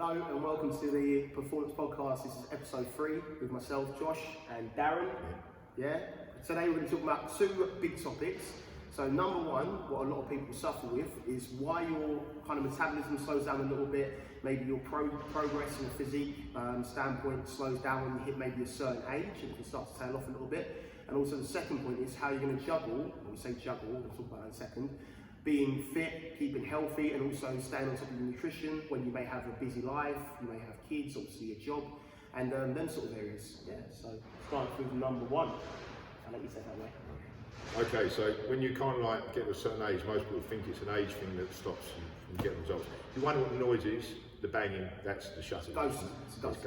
Hello and welcome to the Performance Podcast. This is episode 3 with myself, Josh, and Darren. Yeah. Today we're going to talk about 2 big topics. So number 1, what a lot of people suffer with is why your kind of metabolism slows down a little bit. Maybe your progress in a physique standpoint slows down when you hit maybe a certain age and it can start to tail off a little bit. And also the second point is how you're going to juggle, when we say juggle, we'll talk about that in a second, being fit, keeping healthy, and also staying on top of your nutrition when you may have a busy life, you may have kids, obviously a job, and them sort of areas. Yeah, so start with number 1. I'll let you take that away. Okay, so when you kind of like get to a certain age, most people think it's an age thing that stops you from getting results. You wonder what the noise is, the banging, that's the shutter. Ghost. It's a ghost.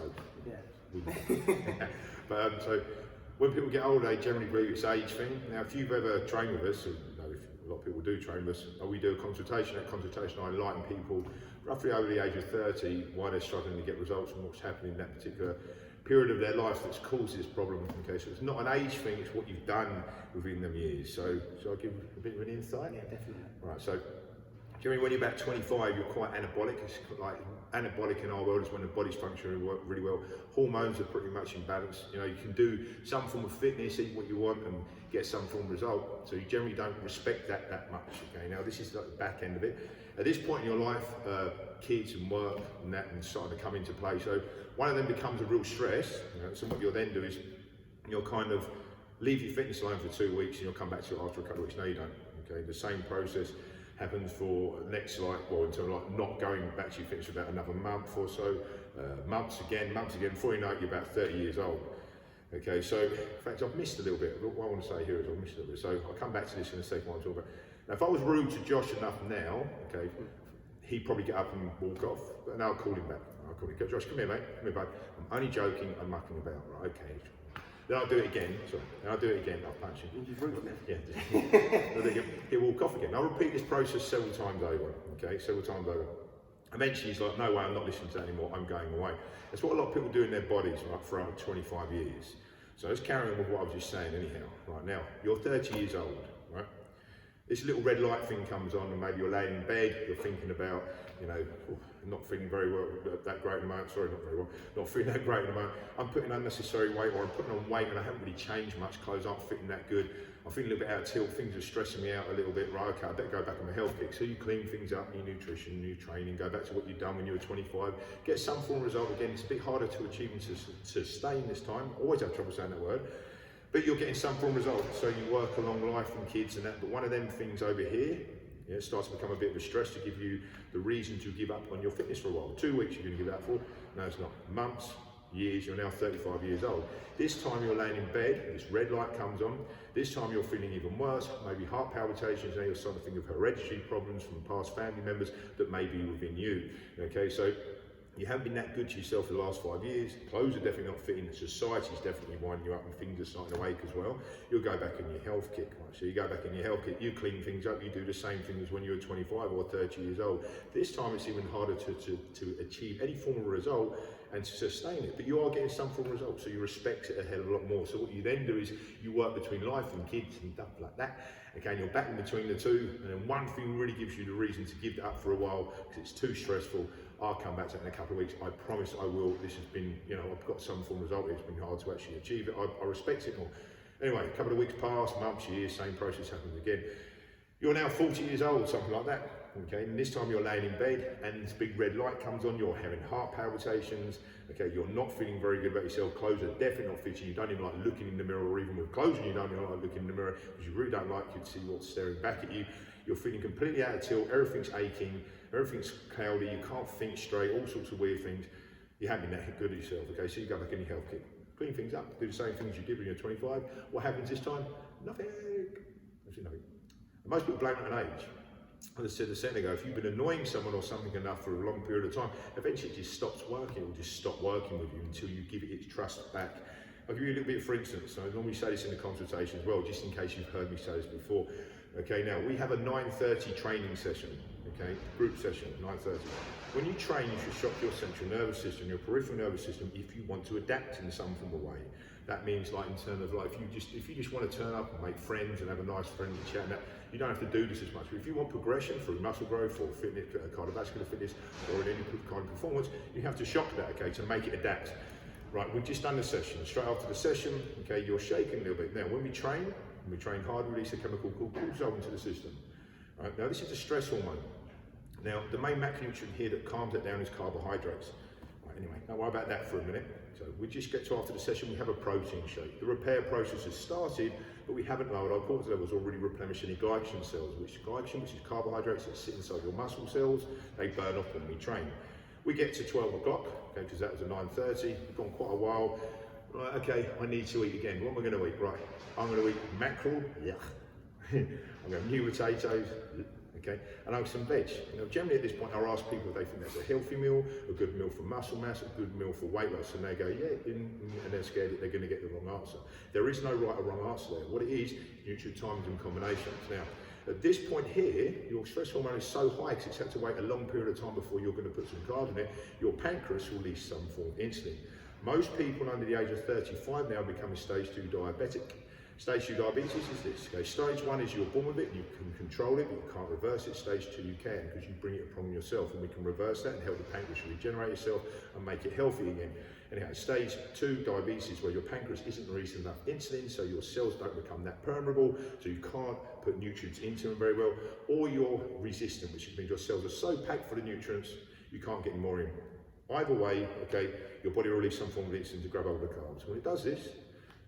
Yeah. But so when people get older, they generally believe it's an age thing. Now, if you've ever trained with us, a lot of people do train with us, we do a consultation. At consultation, I enlighten people roughly over the age of 30 why they're struggling to get results and what's happening in that particular period of their life that's caused this problem. Okay, so it's not an age thing, it's what you've done within them years. So I'll give a bit of an insight. Yeah, definitely. Right, so generally when you're about 25, you're quite anabolic. It's like anabolic in our world is when the body's functioning really well. Hormones are pretty much in balance. You know, you can do some form of fitness, eat what you want, and get some form of result. So you generally don't respect that much. Okay, now this is like the back end of it. At this point in your life, kids and work and that and starting to come into play. So one of them becomes a real stress. You know, so what you'll then do is you'll kind of leave your fitness alone for 2 weeks and you'll come back to it after a couple of weeks. No, you don't. Okay, the same process happens for next until not going back to your fitness for about another month or so, months again, before you know it, you're about 30 years old. Okay, so in fact I've missed a little bit. What I want to say here is I've missed a little bit, so I'll come back to this in a second. What I'm talking about. Now, if I was rude to Josh enough now, okay, he'd probably get up and walk off, but now I'll call him back. I'll call him, Josh, come here mate, come here bud. I'm only joking, I'm mucking about, right, okay. Then I'll do it again, I'll punch him. Yeah, he'll walk off again. I'll repeat this process several times over, okay, Eventually he's like, no way, I'm not listening to that anymore, I'm going away. That's what a lot of people do in their bodies, right, for over 25 years. So let's carry on with what I was just saying anyhow. Right, now, you're 30 years old, right? This little red light thing comes on and maybe you're laying in bed, you're thinking about, you know, not feeling very well, that great amount, sorry, not very well, not feeling that great amount. I'm putting unnecessary weight, or I'm putting on weight and I haven't really changed much, clothes aren't fitting that good. I'm feeling a little bit out of tilt, things are stressing me out a little bit, right, okay, I better go back on my health kick. So you clean things up, new nutrition, new training, go back to what you've done when you were 25, get some form of result. Again, it's a bit harder to achieve and to sustain this time, always have trouble saying that word. But you're getting some form of result, so you work along life and kids and that, but one of them things over here, yeah, it starts to become a bit of a stress to give you the reason to give up on your fitness for a while. 2 weeks you're going to give it up for? No, it's not. Months, years, you're now 35 years old. This time you're laying in bed, this red light comes on, this time you're feeling even worse, maybe heart palpitations, now you're starting to think of hereditary problems from past family members that may be within you. Okay, so you haven't been that good to yourself for the last 5 years, clothes are definitely not fitting, society's definitely winding you up and things are starting to ache as well. You'll go back in your health kick, right? So you go back in your health kick, you clean things up, you do the same thing as when you were 25 or 30 years old. This time it's even harder to achieve any form of result and to sustain it, but you are getting some form of result, so you respect it a hell of a lot more. So what you then do is you work between life and kids and stuff like that. Okay, and you're back in between the two, and then one thing really gives you the reason to give that up for a while because it's too stressful. I'll come back to that in a couple of weeks. I promise I will. This has been, you know, I've got some form of result. It's been hard to actually achieve it. I respect it more. Anyway, a couple of weeks pass, months, years, same process happens again. You're now 40 years old, something like that. Okay, and this time you're laying in bed and this big red light comes on, you're having heart palpitations, okay, you're not feeling very good about yourself, clothes are definitely not fitting, you don't even like looking in the mirror, or even with clothes on you don't even like looking in the mirror because you really don't like you to see what's staring back at you. You're feeling completely out of tilt, everything's aching, everything's cloudy, you can't think straight, all sorts of weird things. You haven't been that good at yourself, okay, so you go back in your health kick, clean things up, do the same things you did when you're 25. What happens this time? Nothing. Nothing. Most people blame it on age. As I said a second ago, if you've been annoying someone or something enough for a long period of time, eventually it just stops working. It will just stop working with you until you give it its trust back. I'll give you a little bit for instance. I normally say this in the consultation as well, just in case you've heard me say this before. Okay, now we have a 9:30 training session, okay, group session, 9:30. When you train, you should shock your central nervous system, your peripheral nervous system, if you want to adapt in some form of way. That means like in terms of like if you just want to turn up and make friends and have a nice friendly chat, and that, you don't have to do this as much. But if you want progression through muscle growth or fitness, cardiovascular fitness, or in any kind of performance, you have to shock that, okay, to make it adapt. Right, we've just done the session. Straight after the session, okay, you're shaking a little bit. Now, when we train hard, we release a chemical called cortisol into the system. Right, now this is a stress hormone. Now, the main macronutrient here that calms it down is carbohydrates. Right, anyway, don't worry about that for a minute. So we just get to after the session, we have a protein shake. The repair process has started, but we haven't lowered our cortisol levels or really replenished any glycogen cells, which is carbohydrates that sit inside your muscle cells. They burn off when we train. We get to 12 o'clock, okay, because that was a 9:30, we've gone quite a while. Right, okay, I need to eat again. What am I going to eat? Right, I'm going to eat mackerel, yuck. I'm going to new potatoes, okay, and I'll have some veg. You know, generally at this point, I'll ask people if they think that's a healthy meal, a good meal for muscle mass, a good meal for weight loss, and they go, yeah, and they're scared that they're going to get the wrong answer. There is no right or wrong answer there. What it is, nutrient timings and combinations. Now, at this point here, your stress hormone is so high because it's had to wait a long period of time before you're going to put some carbs in it. Your pancreas will release some form of insulin. Most people under the age of 35 now becoming stage 2 diabetic. Stage 2 diabetes is this. Okay? Stage 1 is you're born with it, you can control it, but you can't reverse it. Stage 2 you can, because you bring it upon yourself, and we can reverse that and help the pancreas regenerate itself and make it healthy again. Anyhow, stage 2 diabetes is where your pancreas isn't releasing enough insulin, so your cells don't become that permeable, so you can't put nutrients into them very well, or you're resistant, which means your cells are so packed for the nutrients, you can't get any more in. Either way, okay, your body will release some form of insulin to grab hold of the carbs. When it does this,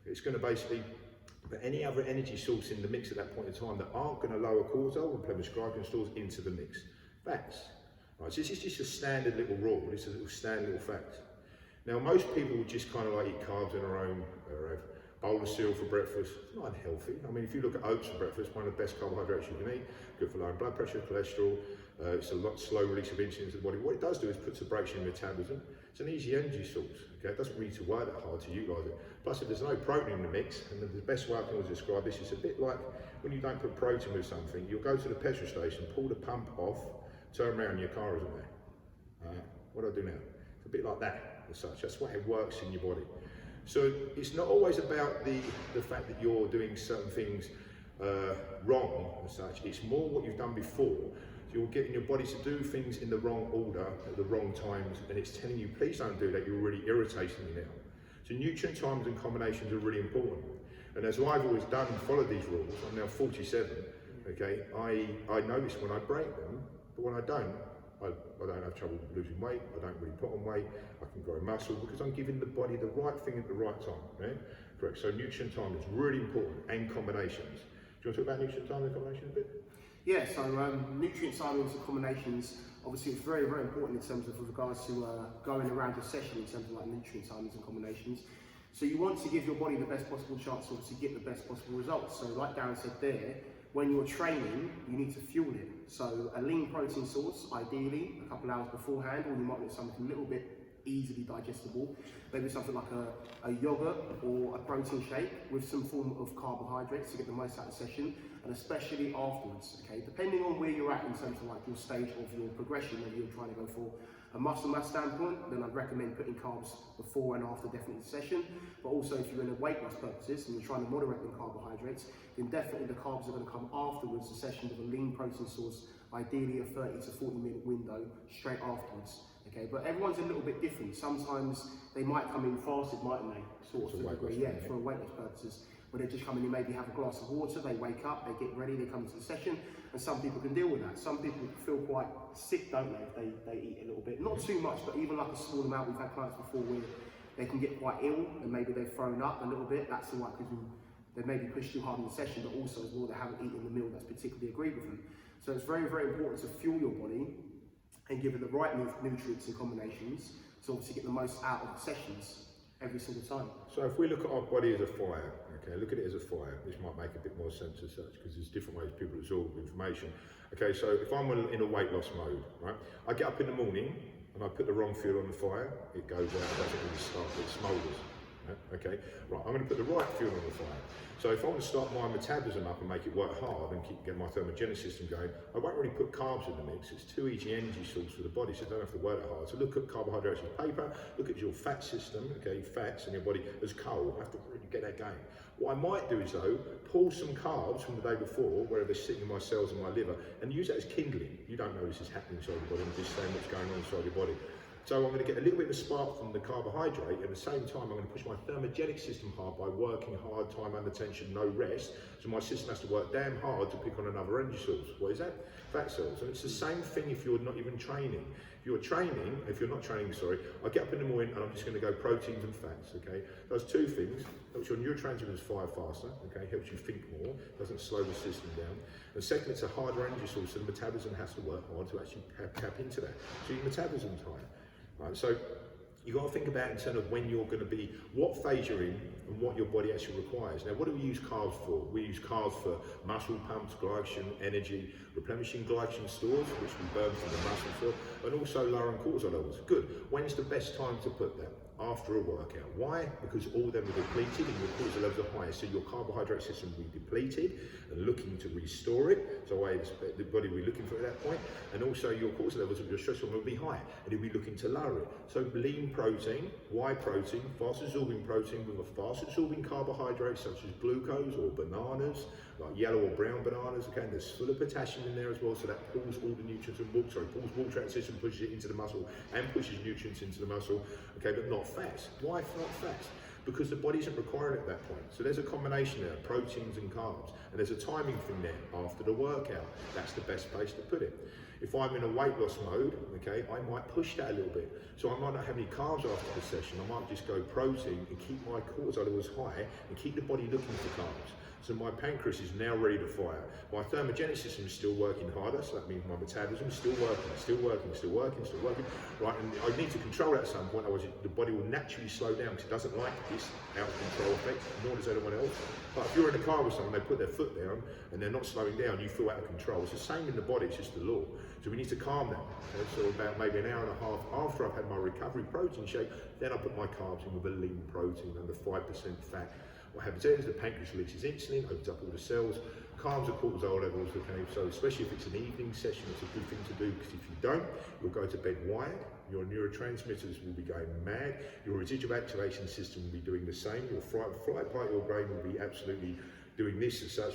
it's going to basically put any other energy source in the mix at that point in time that aren't going to lower cortisol and replenish glycogen stores into the mix. Fats. Right, so this is just a standard little rule, this is a little standard little fact. Now, most people would just kind of like eat carbs in their own, or have a bowl of cereal for breakfast. It's not unhealthy. I mean, if you look at oats for breakfast, one of the best carbohydrates you can eat, good for lowering blood pressure, cholesterol. It's a lot slow release of insulin into the body. What it does do is puts a brake in metabolism. It's an easy energy source. Okay, it doesn't need to work that hard to utilise it. Plus, if there's no protein in the mix, and the best way I can always describe this is a bit like when you don't put protein with something, you'll go to the petrol station, pull the pump off, turn around, your car isn't there. What do I do now? It's a bit like that. As such, that's why it works in your body. So it's not always about the fact that you're doing certain things wrong as such. It's more what you've done before. So you're getting your body to do things in the wrong order at the wrong times, and it's telling you, please don't do that. You're really irritating me now. So nutrient times and combinations are really important. And as I've always done, followed these rules. I'm now 47. Okay, I notice when I break them, but when I don't have trouble losing weight, I don't really put on weight, I can grow muscle because I'm giving the body the right thing at the right time, right? Correct, so nutrient time is really important, and combinations. Do you want to talk about nutrient time and combinations a bit? Yeah, so nutrient timings and combinations, obviously it's very, very important in terms of with regards to going around a session in terms of like nutrient timings and combinations. So you want to give your body the best possible chance to obviously get the best possible results. So like Darren said there, when you're training, you need to fuel it. So a lean protein source, ideally, a couple hours beforehand, or you might want something a little bit easily digestible. Maybe something like a yogurt or a protein shake with some form of carbohydrates to get the most out of the session, and especially afterwards, okay? Depending on where you're at in terms of like your stage of your progression, whether you're trying to go for a muscle mass standpoint, then I'd recommend putting carbs before and after definitely the session. But also if you're in a weight loss purposes and you're trying to moderate the carbohydrates, then definitely the carbs are going to come afterwards, the session with a lean protein source, ideally a 30 to 40 minute window straight afterwards. Okay, but everyone's a little bit different. Sometimes they might come in fasted, mightn't they? Sort of, for weight loss purposes. Where they just come in and maybe have a glass of water, they wake up, they get ready, they come into the session, and some people can deal with that. Some people feel quite sick, don't they, if they eat a little bit. Not too much, but even like a small amount. We've had clients before where they can get quite ill, and maybe they've thrown up a little bit. That's all right, because they maybe pushed too hard in the session, but also as well, they haven't eaten the meal that's particularly agreed with them. So it's very, very important to fuel your body and give it the right nutrients and combinations to obviously get the most out of the sessions every single time. So if we look at our body as a fire, okay, look at it as a fire, this might make a bit more sense as such because there's different ways people absorb information. Okay, so if I'm in a weight loss mode, right, I get up in the morning and I put the wrong fuel on the fire, it goes out, it doesn't really start, it smoulders. Okay, right, I'm going to put the right fuel on the fire. So if I want to start my metabolism up and make it work hard and get my thermogenic system going, I won't really put carbs in the mix. It's too easy energy source for the body, so I don't have to work that hard. So look at carbohydrates as paper, look at your fat system, okay, fats in your body as coal. I have to really get that going. What I might do is though, pull some carbs from the day before, wherever they're sitting in my cells and my liver, and use that as kindling. You don't know this is happening inside your body, I'm just saying what's going on inside your body. So I'm going to get a little bit of a spark from the carbohydrate, at the same time I'm going to push my thermogenic system hard by working hard, time under tension, no rest. So my system has to work damn hard to pick on another energy source. What is that? Fat cells. And it's the same thing if you're not even training. If you're not training, sorry, I get up in the morning and I'm just going to go proteins and fats, okay? Those two things, helps your neurotransmitters fire faster, okay? Helps you think more, doesn't slow the system down. And second, it's a harder energy source, so the metabolism has to work hard to actually tap into that. So your metabolism's higher. Right, so you've got to think about in terms of when you're going to be, what phase you're in and what your body actually requires. Now, what do we use carbs for? We use carbs for muscle pumps, glycogen, energy, replenishing glycogen stores, which we burn from the muscle for, and also lowering cortisol levels. Good. When's the best time to put that? After a workout. Why? Because all of them are depleted and your cortisol levels are high, so your carbohydrate system will be depleted and looking to restore it, so the body will be looking for it at that point, and also your cortisol levels of your stress hormone will be high and you'll be looking to lower it. So lean protein, whey protein, fast absorbing protein with a fast absorbing carbohydrate such as glucose or bananas, like yellow or brown bananas, okay, and there's full of potassium in there as well, so that pulls all the nutrients and pulls water out of the system, pushes it into the muscle and pushes nutrients into the muscle, okay, but not fats. Why not fats? Because the body isn't requiring it at that point. So there's a combination there, proteins and carbs, and there's a timing thing there after the workout. That's the best place to put it. If I'm in a weight loss mode, okay, I might push that a little bit. So I might not have any carbs after the session. I might just go protein and keep my cortisol levels high and keep the body looking for carbs. So my pancreas is now ready to fire. My thermogenic system is still working harder, so that means my metabolism is still working. Right, and I need to control that at some point, otherwise the body will naturally slow down because it doesn't like this out of control effect, nor does anyone else. But if you're in a car with someone, they put their foot down and they're not slowing down, you feel out of control. It's the same in the body, it's just the law. So we need to calm that. Okay? So about maybe an hour and a half after I've had my recovery protein shake, then I put my carbs in with a lean protein under 5% fat. What happens then is the pancreas releases insulin, opens up all the cells, calms the cortisol levels, okay? So especially if it's an evening session, it's a good thing to do, because if you don't, you'll go to bed wired, your neurotransmitters will be going mad, your residual activation system will be doing the same, your flight part of your brain will be absolutely doing this as such.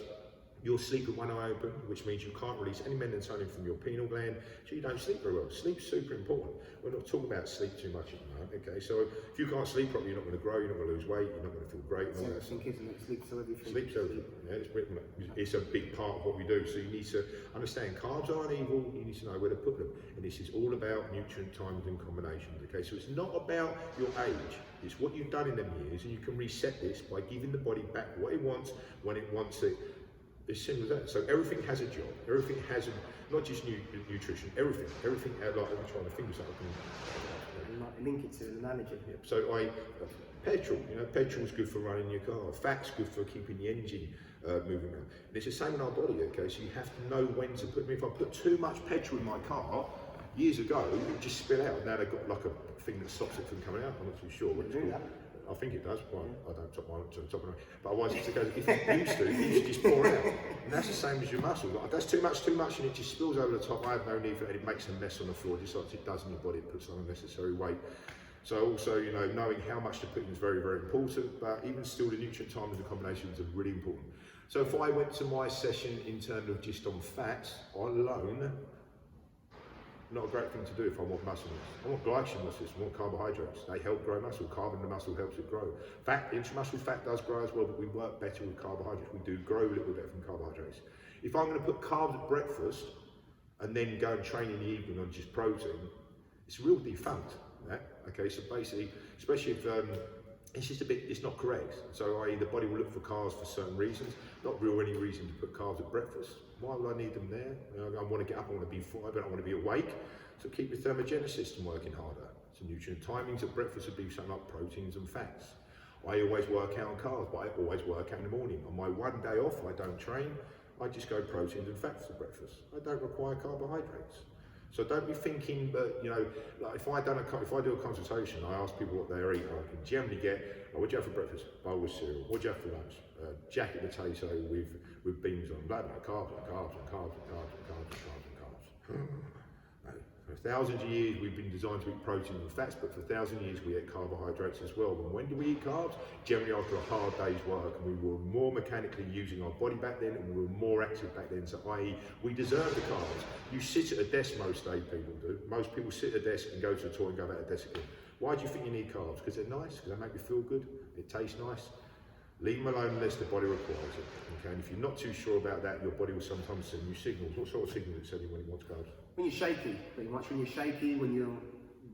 You'll sleep with one eye open, which means you can't release any melatonin from your pineal gland, so you don't sleep very well. Sleep's super important. We're not talking about sleep too much at the moment, okay? So if you can't sleep properly, you're not going to grow, you're not going to lose weight, you're not going to feel great. And all that stuff. Sleep's everything. Sleep's everything. Yeah, it's a big part of what we do. So you need to understand carbs aren't evil, you need to know where to put them. And this is all about nutrient timings and combinations, okay? So it's not about your age. It's what you've done in them years, and you can reset this by giving the body back what it wants when it wants it. As simple as that. So everything has a job. Everything has not just nutrition. Everything. Like I'm trying to think of something. Link it to the manager. Yeah. So petrol. Petrol's good for running your car. Fat's good for keeping the engine moving around. And it's the same in our body. Okay, so you have to know when to put. If I put too much petrol in my car years ago, it would just spill out. Now they've got like a thing that stops it from coming out. I'm not too sure what it's called. I think it does. Well, I don't top mine to the top of it. But otherwise, if it used to just pour out. And that's the same as your muscle. Like, that's too much, and it just spills over the top. I have no need for it. It makes a mess on the floor, just like it does in your body. It puts on unnecessary weight. So also, knowing how much to put in is very, very important. But even still, the nutrient timings and combinations are really important. So if I went to my session in terms of just on fats alone, not a great thing to do if I want muscle mass. I want glycogen muscle, I want carbohydrates. They help grow muscle. Carbon in the muscle helps it grow. Fat, intramuscular fat does grow as well, but we work better with carbohydrates. We do grow a little bit from carbohydrates. If I'm going to put carbs at breakfast and then go and train in the evening on just protein, it's real defunct. Okay, so basically, especially if it's just it's not correct. So i.e. the body will look for carbs for certain reasons, not real any reason to put carbs at breakfast. Why would I need them there? I want to get up, I want to be five, I don't want to be awake. So keep your thermogenic system working harder. So nutrient timings at breakfast would be something like proteins and fats. I always work out on carbs, but I always work out in the morning. On my one day off, I don't train, I just go proteins and fats for breakfast. I don't require carbohydrates. So don't be thinking that, you know, like if I do a consultation, I ask people what they eat. I can generally get, oh, what do you have for breakfast? Bowl of cereal. What do you have for lunch? Jacket potato with beans on, blah blah, carbs and carbs and carbs and carbs and carbs and carbs and carbs. No. For thousands of years we've been designed to eat protein and fats, but for 1,000 years we ate carbohydrates as well. And when do we eat carbs? Generally after a hard day's work, and we were more mechanically using our body back then, and we were more active back then. So i.e. we deserve the carbs. You sit at a desk most day, people do. Most people sit at a desk and go to the toilet and go back to the desk again. Why do you think you need carbs? Because they're nice, because they make you feel good, it tastes nice. Leave them alone unless the body requires it. Okay, and if you're not too sure about that, your body will sometimes send you signals. What sort of signals it send you when it wants carbs? When you're shaky, pretty much. When you're shaky, when your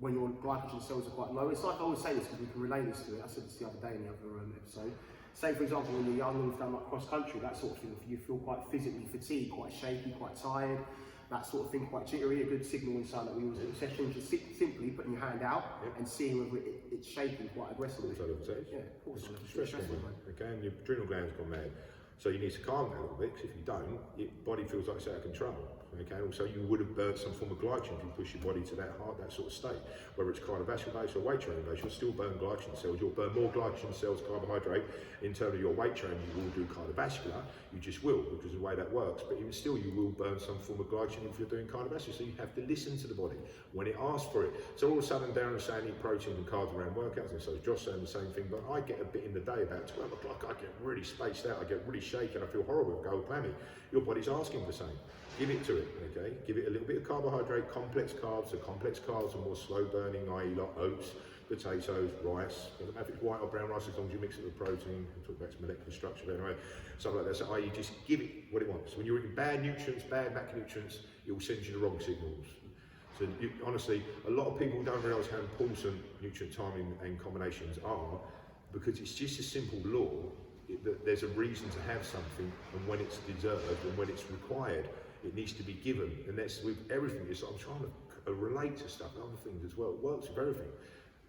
glycogen cells are quite low. It's like I always say this because we can relate this to it. I said this the other day in the other episode. Say for example when you're young and you've done like cross country, that sort of thing. If you feel quite physically fatigued, quite shaky, quite tired, that sort of thing, quite jittery, a good signal inside that we always do a session, just simply putting your hand out and seeing whether it's shaking quite aggressively. Yeah, of course. Stress hormone, okay, and your adrenal gland's gone mad. So you need to calm that a little bit, because if you don't, your body feels like it's out of control. Okay, also you would have burnt some form of glycogen if you push your body to that sort of state. Whether it's cardiovascular based or weight training based, you'll still burn glycogen cells. You'll burn more glycogen cells, carbohydrate, in terms of your weight training. You will do cardiovascular, you just will, because of the way that works. But even still, you will burn some form of glycogen if you're doing cardiovascular. So you have to listen to the body when it asks for it. So all of a sudden, Darren's saying eat protein and carbs around workouts, and so Josh saying the same thing. But I get a bit in the day, about 12 o'clock, I get really spaced out, I get really shaky, and I feel horrible, go clammy. Your body's asking for the same. Give it to it, okay? Give it a little bit of carbohydrate, complex carbs. The complex carbs are more slow burning, i.e. like oats, potatoes, rice. Doesn't matter if it's white or brown rice, as long as you mix it with protein. We'll talk about its molecular structure, but anyway, something like that. So i.e. just give it what it wants. When you're eating bad nutrients, bad macronutrients, it will send you the wrong signals. So honestly, a lot of people don't realise how important nutrient timing and combinations are, because it's just a simple law that there's a reason to have something, and when it's deserved and when it's required, it needs to be given. And that's with everything. It's like I'm trying to relate to stuff and other things as well. It works with everything.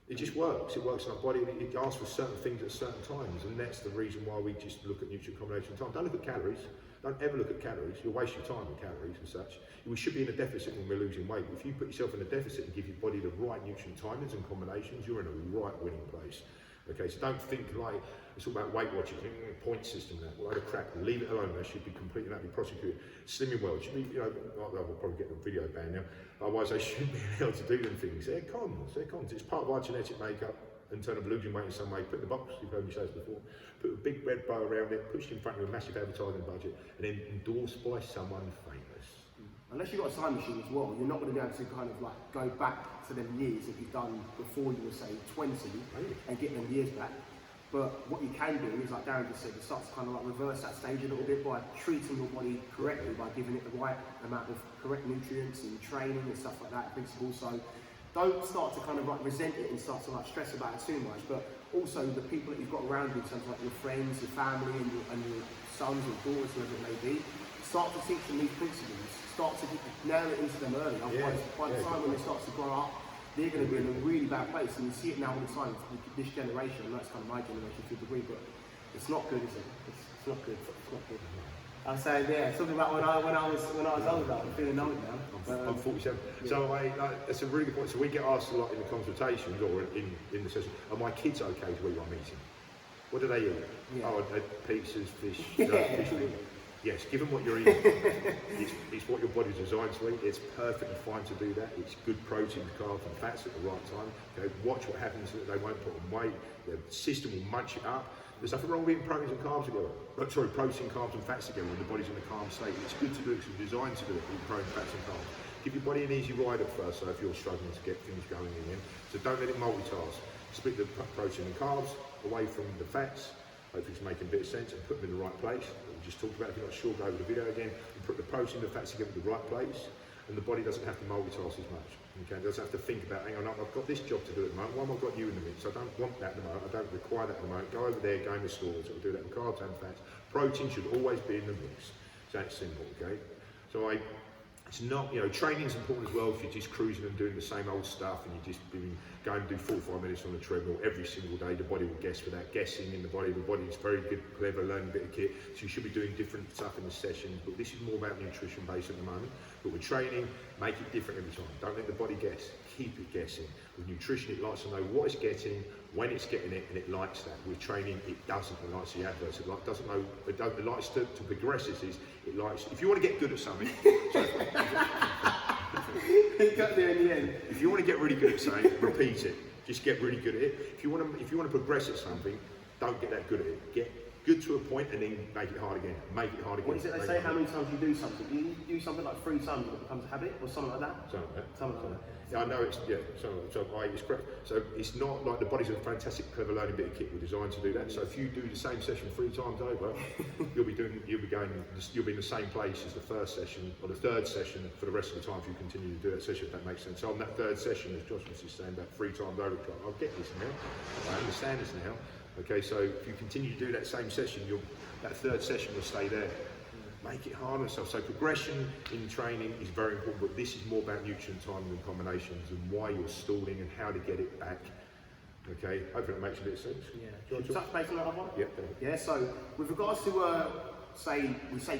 It just works. It works in our body. It asks for certain things at certain times, and that's the reason why we just look at nutrient combination time. Don't look at calories. Don't ever look at calories. You'll waste your time with calories and such. We should be in a deficit when we're losing weight. If you put yourself in a deficit and give your body the right nutrient timings and combinations, you're in a right winning place. Okay, so don't think like it's all about Weight Watchers, point system, that load of crap. Leave it alone. They should be completely and utterly prosecuted. Slimming World should be, you know, we'll probably get the video banned now. Otherwise, they shouldn't be allowed to do them things. They're cons. They're cons. It's part of our genetic makeup in terms of losing weight in some way. Put in the box. You've heard me say this before. Put a big red bow around it. Push it in front of a massive advertising budget, and then endorsed by someone famous. Unless you've got a time machine as well, you're not going to be able to kind of like go back to them years that you've done before you were say 20 and get them years back. But what you can do is, like Darren just said, it starts to kind of like reverse that stage a little bit by treating your body correctly, by giving it the right amount of correct nutrients and training and stuff like that, principles. So don't start to kind of like resent it and start to like stress about it too much. But also the people that you've got around you, in terms of like your friends, your family, and your sons or daughters, whoever it may be, start to teach them these principles. Start to nail it into them early. Otherwise, by the time when they start to grow up, they're going to be in a really bad place. And you see it now all the time with this generation. I know it's kind of my generation to a degree, but it's not good, is it? It's not good. It's not good. I was saying, yeah, something about when I was older. I'm feeling old now. I'm 47. Yeah. So that's a really good point. So we get asked a lot in the consultations or in the session, are my kids okay to eat what I'm eating? What do they eat? Yeah. Oh, pizzas, fish, fish meat. Yes, give them what you're eating. it's what your body's designed to eat. It's perfectly fine to do that. It's good proteins, carbs and fats at the right time. Okay, watch what happens so that they won't put on weight. The system will munch it up. There's nothing wrong with eating proteins and carbs together. Protein, carbs and fats together when the body's in a calm state. It's good to do it because it's designed to do it, eat protein, fats and carbs. Give your body an easy ride at first, so if you're struggling to get things going again. So don't let it multitask. Split the protein and carbs away from the fats. Hopefully it's making a bit of sense, and put them in the right place. We just talked about, if you're not sure, go over the video again, and put the protein and the fats together in the right place, and the body doesn't have to multitask as much. Okay, it doesn't have to think about, hang on, I've got this job to do at the moment, why have I got you in the mix? I don't want that at the moment, I don't require that at the moment. Go over there, go in the stores, it'll do that with carbs and fats. Protein should always be in the mix. So that's simple, okay? So It's not, you know, training's important as well. If you're just cruising and doing the same old stuff and you're just going to do 45 minutes on the treadmill every single day, the body will guess for that. Guessing in the body is very good, clever, learning a bit of kit. So you should be doing different stuff in the sessions, but this is more about nutrition based at the moment. But with training, make it different every time. Don't let the body guess, keep it guessing. With nutrition, it likes to know what it's getting, when it's getting it, and it likes that. With training, it doesn't. It likes the adverse. It doesn't know. It likes to progress. It likes. If you want to get good at something, He got there in the end. if you want to get really good at something, repeat it. Just get really good at it. If you want to progress at something, don't get that good at it. Get good to a point and then make it hard again. Make it hard again. What is it they say? How many times you do something? Do you do something like 3 times and it becomes a habit, or something like that? Something like that. Something like that. Yeah, I know it's it's correct. So it's not like the body's a fantastic, clever learning bit of kit. We're designed to do that. So if you do the same session 3 times over, you'll be in the same place as the first session or the third session for the rest of the time if you continue to do that session. If that makes sense. So on that third session, as Josh was just saying, about 3 times over, I'll get this now. I understand this now. Okay, so if you continue to do that same session, that third session will stay there. Make it hard on yourself. So progression in training is very important, but this is more about nutrient timing and combinations and why you're stalling and how to get it back. Okay, hopefully that makes a bit of sense. Yeah. Do you want to touch base on that other one? Yep. Yeah. So with regards to say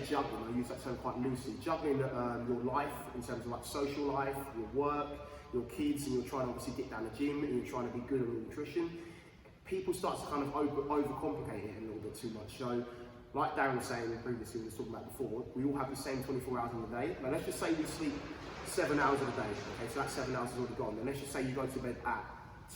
juggling, I use that term quite loosely. Juggling your life in terms of like social life, your work, your kids, and you're trying to obviously get down the gym and you're trying to be good on your nutrition. People start to kind of overcomplicate it a little bit too much. So, like Darren was saying previously, we were talking about before, we all have the same 24 hours in the day. Now let's just say we sleep 7 hours of the day, okay, so that 7 hours is already gone. Then let's just say you go to bed at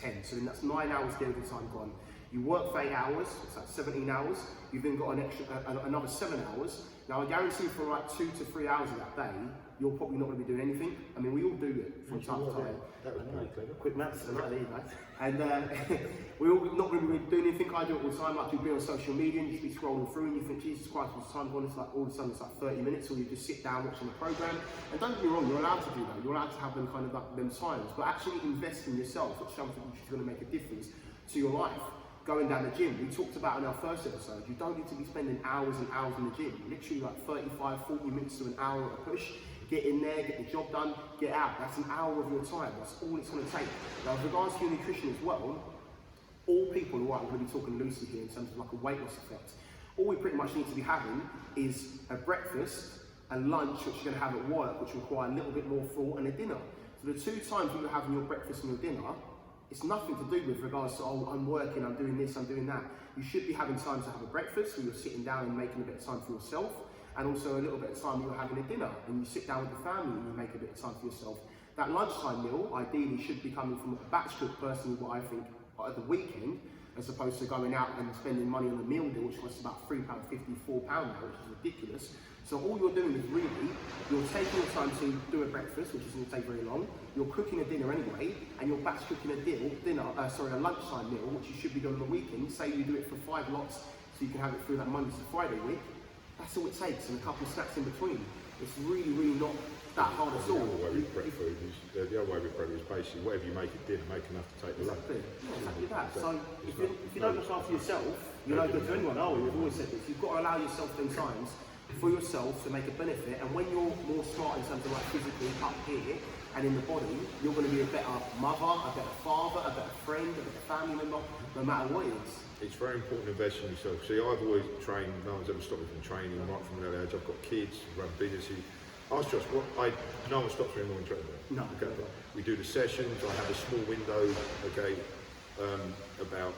10, so then that's 9 hours of the time gone. You work for 8 hours, so that's 17 hours. You've then got an extra, another 7 hours. Now I guarantee for like 2 to 3 hours of that day, you're probably not going to be doing anything. I mean, we all do it from time to time. That was pretty clever. Quick maths, there you go. And we're all not going to be doing anything. I do it all the time, like you'll be on social media and you should be scrolling through and you think, Jesus Christ, what's the time gone? It's like all of a sudden it's like 30 minutes, or you just sit down watching the programme. And don't get me wrong, you're allowed to do that. You're allowed to have them kind of like them times, but actually invest in yourself, which is something which is going to make a difference to your life. Going down the gym, we talked about in our first episode, you don't need to be spending hours and hours in the gym, literally like 35, 40 minutes to an hour at a push. Get in there, get the job done, get out. That's an hour of your time. That's all it's going to take. Now, with regards to your nutrition as well, all people, right, I'm going to be talking loosely here in terms of like a weight loss effect. All we pretty much need to be having is a breakfast, a lunch, which you're going to have at work, which require a little bit more thought, and a dinner. So the 2 times you're having your breakfast and your dinner, it's nothing to do with regards to, oh, I'm working, I'm doing this, I'm doing that. You should be having time to have a breakfast where you're sitting down and making a bit of time for yourself, and also a little bit of time you're having a dinner and you sit down with the family and you make a bit of time for yourself. That lunchtime meal ideally should be coming from a batch cook person, what I think at the weekend, as opposed to going out and spending money on a meal deal which costs about £3.50, £4 now, which is ridiculous. So all you're doing is really, you're taking your time to do a breakfast, which isn't going to take very long, you're cooking a dinner anyway, and you're batch cooking a a lunchtime meal, which you should be doing on the weekend. Say you do it for 5 lots, so you can have it through that Monday to Friday week. That's all it takes, and a couple of snacks in between. It's really, really not that hard at all. The other way with prep food is basically whatever you make at dinner, make enough to take the lunch. Exactly that. So if you don't look after yourself, you're no good to anyone. Oh, we've always said this. You've got to allow yourself them times for yourself to make a benefit. And when you're more smart in terms of like physically up here and in the body, you're going to be a better mother, a better father, a better friend, a better family member, no matter what it is. It's very important to invest in yourself. See, I've always trained, no one's ever stopped me from training right from an early age. I've got kids, run businesses. Ask Josh, no one stops me in morning training. No. Okay. We do the sessions, I have a small window, okay, about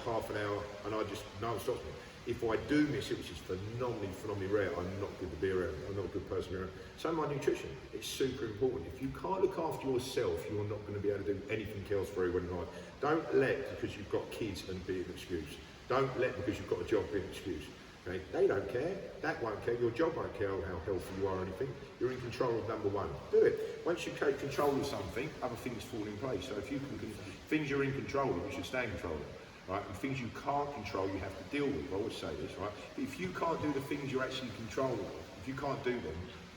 half an hour, and no one stops me. If I do miss it, which is phenomenally rare, I'm not good to be around. I'm not a good person to be around. So my nutrition, it's super important. If you can't look after yourself, you're not going to be able to do anything else very well in life. Don't let, because you've got kids and be an excuse. Don't let, because you've got a job, be an excuse. Okay? They don't care. That won't care. Your job won't care how healthy you are or anything. You're in control of number one. Do it. Once you take control of something, other things fall in place. So if you can, things you're in control of, you should stay in control of. Right? And things you can't control, you have to deal with. I always say this, right? But if you can't do the things you're actually in control of, if you can't do them,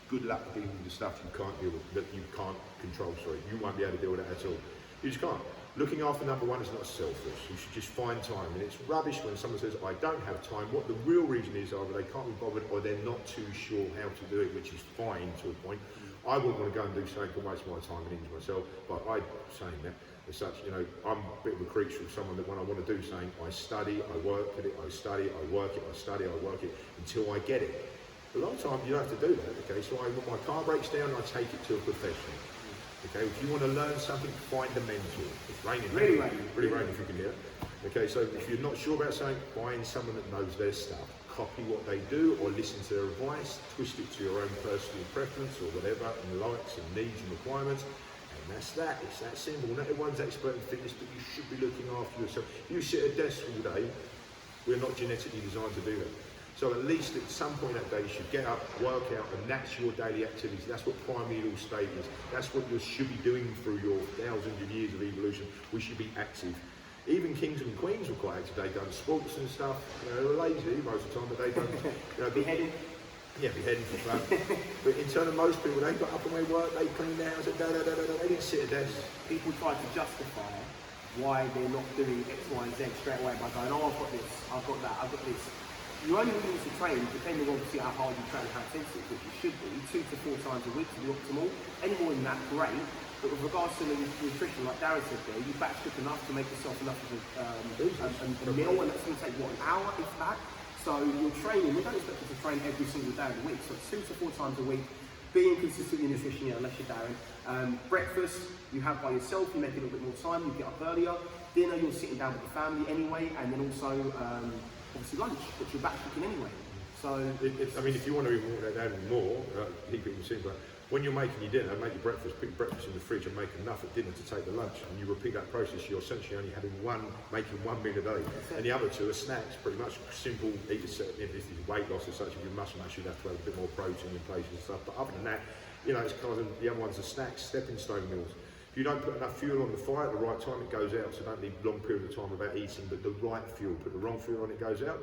good luck dealing with the stuff you can't deal with, that you can't control, You won't be able to deal with that at all. You just can't. Looking after number one is not selfish. You should just find time. And it's rubbish when someone says, I don't have time. What the real reason is either they can't be bothered or they're not too sure how to do it, which is fine to a point. I wouldn't want to go and do something and waste my time and injure myself, but I'm saying that as such, you know, I'm a bit of a creature of someone that when I want to do something, I study, I work at it, I study, I work it, I study, I work it until I get it. A lot of times you don't have to do that, okay? So when my car breaks down, I take it to a professional. Okay, if you want to learn something, find a mentor. It's raining. Really raining. Really raining if you can hear it. Okay, so if you're not sure about something, find someone that knows their stuff. Copy what they do or listen to their advice, twist it to your own personal preference or whatever, and likes and needs and requirements. And that's that. It's that simple. Not everyone's expert in fitness, but you should be looking after yourself. You sit at a desk all day, we're not genetically designed to do that. So at least at some point that day you should get up, work out, and that's your daily activities. That's what primeval state is. That's what you should be doing through your thousands of years of evolution. We should be active. Even kings and queens were quite active. They done sports and stuff. You know, they were lazy most of the time, but they done. You know, Beheading. Yeah, beheading for fun. But in terms of most people, they got up and they worked. They cleaned the house. They didn't sit at desks. People try to justify why they're not doing X, Y, and Z straight away by going, oh, I've got this, I've got that, I've got this. You only really need to train, depending on obviously how hard you train and how intensive, which you should be, 2 to 4 times a week to be optimal. Any more than that, great. But with regards to the nutrition, like Darren said there, you batch cook enough to make yourself enough of a meal, and that's going to take, what, an hour, if that? So you're training, we don't expect you to train every single day of the week, so it's 2 to 4 times a week, being consistent in nutrition, yeah, unless you're Darren. Breakfast, you have by yourself, you make it a little bit more time, you get up earlier. Dinner, you're sitting down with the family anyway, and then also, obviously lunch, which you're batch cooking anyway. So, I mean, if you want to walk that down more, keep it simple. When you're making your dinner, make your breakfast, put your breakfast in the fridge and make enough at dinner to take the lunch, and you repeat that process, you're essentially only having making one meal a day. And the other two are snacks, pretty much simple, eat if this is weight loss or such, if you're muscle mass, you'd have to have a bit more protein in places and stuff. But other than that, you know, it's kind of, the other ones are snacks, stepping stone meals. If you don't put enough fuel on the fire at the right time, it goes out, so don't need long period of time without eating, but the right fuel. Put the wrong fuel on, it goes out.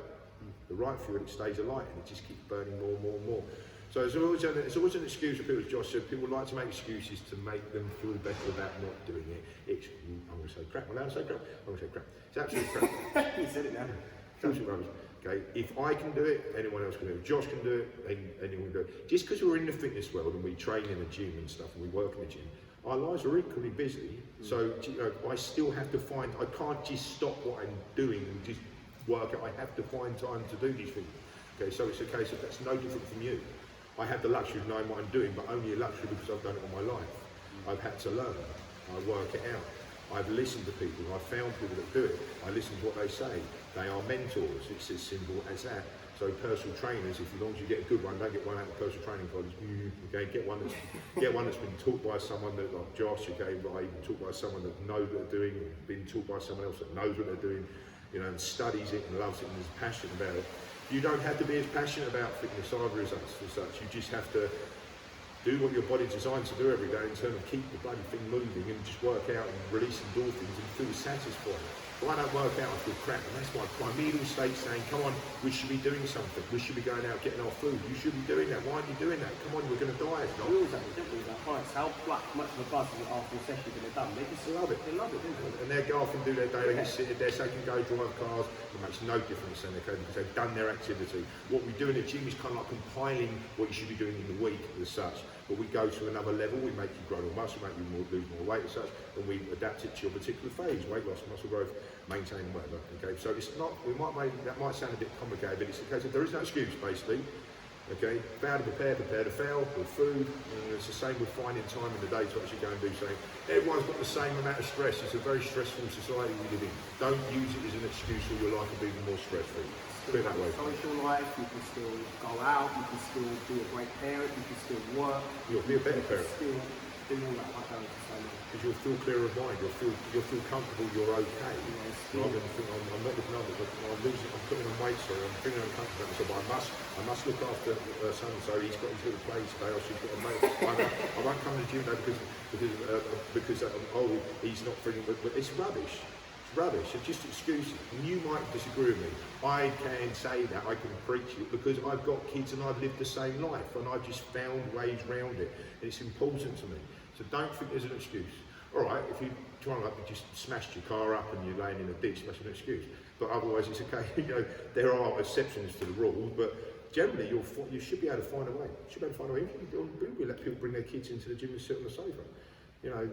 The right fuel, it stays alight, and it just keeps burning more and more and more. So it's always an excuse for people, as Josh said, people like to make excuses to make them feel better about not doing it. I'm going to say crap, I'm allowed to say crap? I'm going to say crap. It's absolute crap. you said it now. It's absolute rubbish. Okay, if I can do it, anyone else can do it. If Josh can do it, anyone can do it. Just because we're in the fitness world and we train in the gym and stuff and we work in the gym, our lives are equally busy. So you know, I still have to find, I can't just stop what I'm doing and just work it. I have to find time to do these things. Okay, so it's a case of that's no different from you. I have the luxury of knowing what I'm doing, but only a luxury because I've done it all my life. I've had to learn. I work it out. I've listened to people. I've found people that do it. I listen to what they say. They are mentors. It's as simple as that. So personal trainers, if as long as you get a good one, don't get one out of personal training college. Okay, get one that's been taught by someone that, like Josh, okay, but even taught by someone that knows what they're doing, been taught by someone else that knows what they're doing, you know, and studies it and loves it and is passionate about it. You don't have to be as passionate about fitness either as us as such. You just have to do what your body's designed to do every day in terms of keep the bloody thing moving and just work out and release endorphins and feel satisfied. If I don't work out, I feel crap, and that's my primeval state saying, come on, we should be doing something. We should be going out getting our food. You should be doing that. Why aren't you doing that? Come on, we're going to die if not. We always have to do that. Clients, how much of a buzz is it after a session when they're done? They just love it. They love it, don't they? And they go off and do their day, they can sit at their desk, they can go drive cars. It makes no difference then, okay, because they've done their activity. What we do in the gym is kind of like compiling what you should be doing in the week as such. But we go to another level, we make you grow more muscle, make you lose more weight as such, and we adapt it to your particular phase, weight loss, muscle growth, maintaining whatever. Okay, so it's not, that might sound a bit complicated, but it's a case of there is no excuse basically. Okay, fail to prepare to fail with food, and it's the same with finding time in the day to actually go and do something. Everyone's got the same amount of stress. It's a very stressful society we live in. Don't use it as an excuse or your life will be even more stressful. Put it that way. Social life, you can still go out, you can still be a great parent, you can still work. You'll be a better parent. Still do all that like I was saying. Because you'll feel clear of mind, you'll feel comfortable, you're okay. Rather than think, I'm not looking after, I'm putting on weight, sorry, I'm feeling uncomfortable. So, but I must look after son so he's got his little play today, or she's got a mate. I won't come to the gym though because he's not feeling, but it's rubbish. It's rubbish, it's just excuses. And you might disagree with me. I can say that, I can preach it because I've got kids and I've lived the same life and I've just found ways round it. And it's important to me. So don't think there's an excuse. All right, if you just smashed your car up and you're laying in a ditch, that's an excuse. But otherwise, it's okay. You know, there are exceptions to the rule, but generally you should be able to find a way. You should be able to find a way. We let people bring their kids into the gym and sit on the sofa. You know,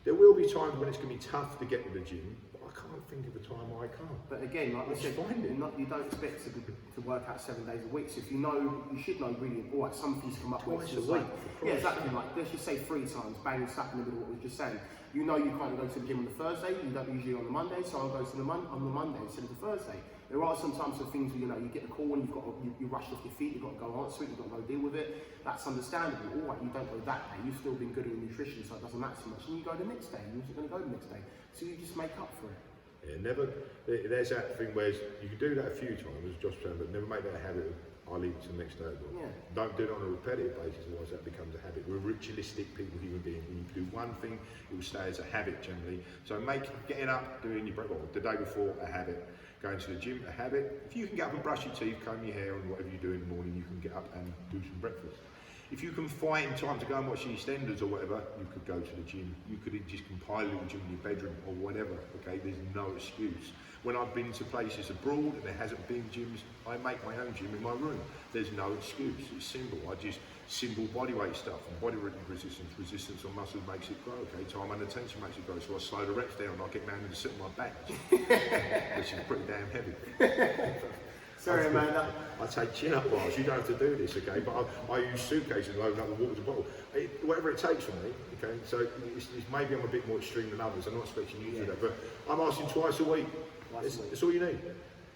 there will be times when it's going to be tough to get to the gym, but I can't think of a time where I can't. But again, like we said, you don't expect to work out 7 days a week. So if you know, you should know really, all right, some things come up with. Twice a week. Yeah, exactly. Like let's just say 3 times, bang, slap in the middle of what we were just saying. You know you can't go to the gym on the Thursday, you don't usually on the Monday, so I'll go to on the Monday instead of the Thursday. There are sometimes some things where you know you get the call and you rush off your feet, you've got to go answer it, you've got to go deal with it. That's understandable. All right, you don't go that day, you've still been good at your nutrition, so it doesn't matter so much. And you go the next day, you're also going to go the next day. So you just make up for it. Yeah, there's that thing where you can do that a few times, as Josh said, but never make that a habit of, I'll leave it to the next day. Yeah. Don't do it on a repetitive basis, otherwise that becomes a habit. We're ritualistic people, human beings. When you do one thing, it will stay as a habit generally. So make getting up, doing your breakfast, the day before, a habit. Going to the gym, a habit. If you can get up and brush your teeth, comb your hair, and whatever you do in the morning, you can get up and do some breakfast. If you can find time to go and watch the EastEnders or whatever, you could go to the gym. You could just compile a little gym in your bedroom or whatever, okay? There's no excuse. When I've been to places abroad and there hasn't been gyms, I make my own gym in my room. There's no excuse, it's simple. I just simple body weight stuff and body resistance on muscles makes it grow, okay? Time under tension makes it grow, so I slow the reps down and I get down and sit on my back, which is pretty damn heavy. Sorry, man. I take chin-up bars. You don't have to do this, okay? But I use suitcases and load up with water bottle. Whatever it takes for me, okay? So maybe I'm a bit more extreme than others. I'm not expecting you to do that, but I'm asking twice a week. That's all you need.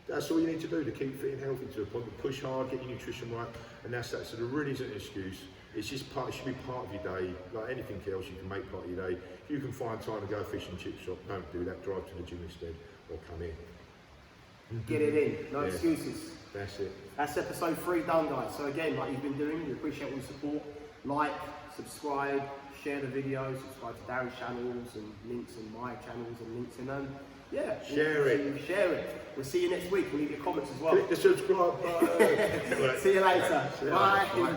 That's all you need to do to keep fit and healthy to the point. Push hard, get your nutrition right, and that's that. So there really isn't an excuse. It's just it should be part of your day. Like anything else, you can make part of your day. If you can find time to go fish and chip shop, don't do that. Drive to the gym instead, or come in. Get it in, no excuses. That's it. That's episode 3 done, guys. So again, like you've been doing, we appreciate all the support. Like, subscribe, share the video, subscribe to Darren's channels and links in my channels and links in them. Yeah. Share it. Share it. We'll see you next week. We'll leave your comments as well. Click the subscribe button. See you later. Bye. Bye.